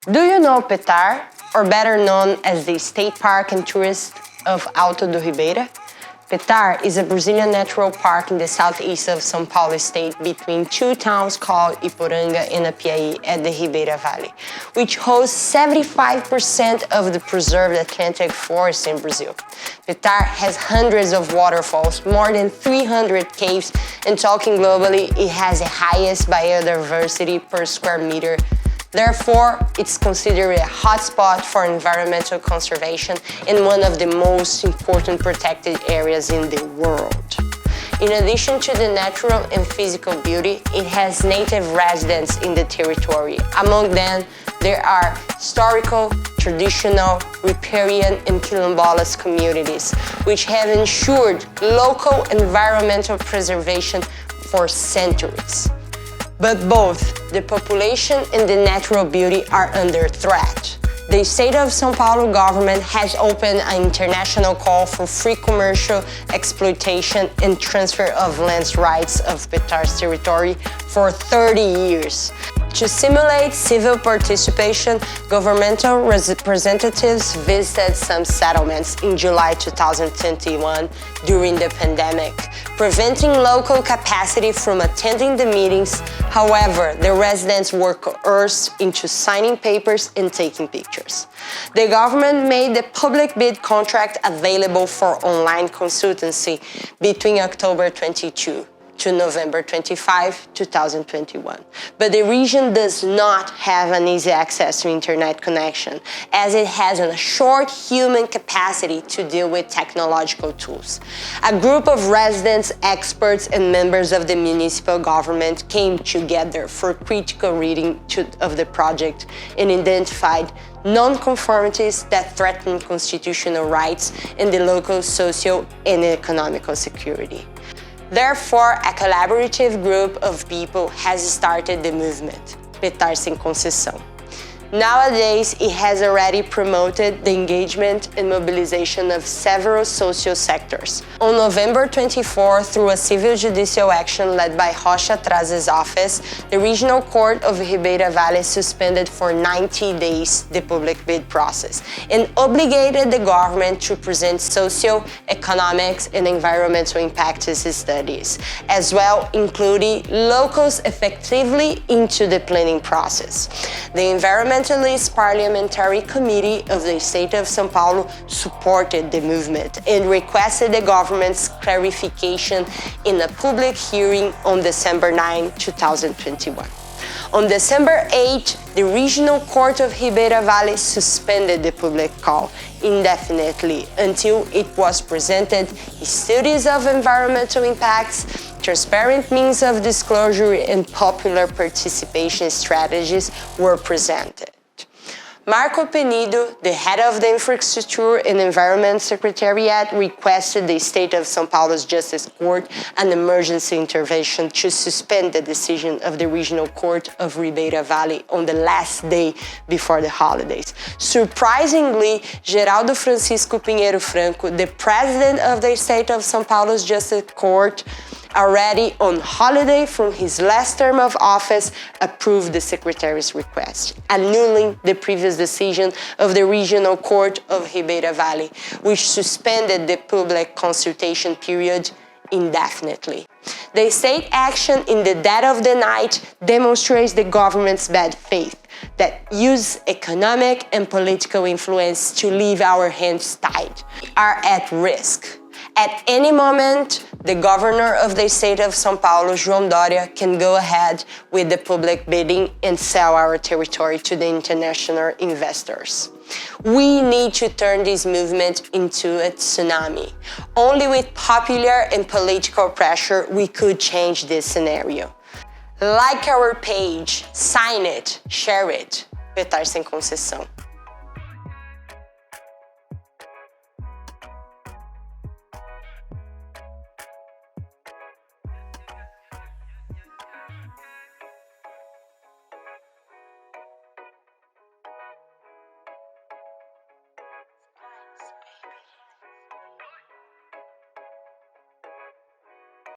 Do you know Petar, or better known as the State Park and Tourist of Alto do Ribeira? Petar is a Brazilian natural park in the southeast of São Paulo state between two towns called Iporanga and Apiaí at the Ribeira Valley, which hosts 75% of the preserved Atlantic forest in Brazil. Petar has hundreds of waterfalls, more than 300 caves, and talking globally, it has the highest biodiversity per square meter. Therefore, it's considered a hotspot for environmental conservation and one of the most important protected areas in the world. In addition to the natural and physical beauty, it has native residents in the territory. Among them, there are historical, traditional, riparian, and quilombolas communities, which have ensured local environmental preservation for centuries. But both the population and the natural beauty are under threat. The state of São Paulo government has opened an international call for free commercial exploitation and transfer of land rights of Petar's territory for 30 years. To simulate civil participation, governmental representatives visited some settlements in July 2021 during the pandemic, preventing local capacity from attending the meetings. However, the residents were coerced into signing papers and taking pictures. The government made the public bid contract available for online consultancy between October 22 to November 25, 2021. But the region does not have an easy access to internet connection, as it has a short human capacity to deal with technological tools. A group of residents, experts, and members of the municipal government came together for critical reading of the project and identified non-conformities that threaten constitutional rights and the local social and economical security. Therefore, a collaborative group of people has started the movement, Petar sem Concession. Nowadays, it has already promoted the engagement and mobilization of several social sectors. On November 24, through a civil judicial action led by Rocha Traz's office, the Regional Court of Ribeira Valley suspended for 90 days the public bid process and obligated the government to present social, economics, and environmental impact studies, as well including locals effectively into the planning process. The Environmentalist Parliamentary Committee of the State of São Paulo supported the movement and requested the government's clarification in a public hearing on December 9, 2021. On December 8, the Regional Court of Ribeira Valley suspended the public call indefinitely until it was presented studies of environmental impacts, transparent means of disclosure, and popular participation strategies were presented. Marco Penido, the head of the Infrastructure and Environment Secretariat, requested the State of São Paulo's Justice Court an emergency intervention to suspend the decision of the Regional Court of Ribeira Valley on the last day before the holidays. Surprisingly, Geraldo Francisco Pinheiro Franco, the president of the State of São Paulo's Justice Court, already on holiday from his last term of office, approved the Secretary's request, annulling the previous decision of the Regional Court of Ribeira Valley, which suspended the public consultation period indefinitely. The state action in the dead of the night demonstrates the government's bad faith that use economic and political influence to leave our hands tied are at risk. At any moment, the governor of the state of São Paulo, João Dória, can go ahead with the public bidding and sell our territory to the international investors. We need to turn this movement into a tsunami. Only with popular and political pressure we could change this scenario. Like our page, sign it, share it. Petar sem Concession.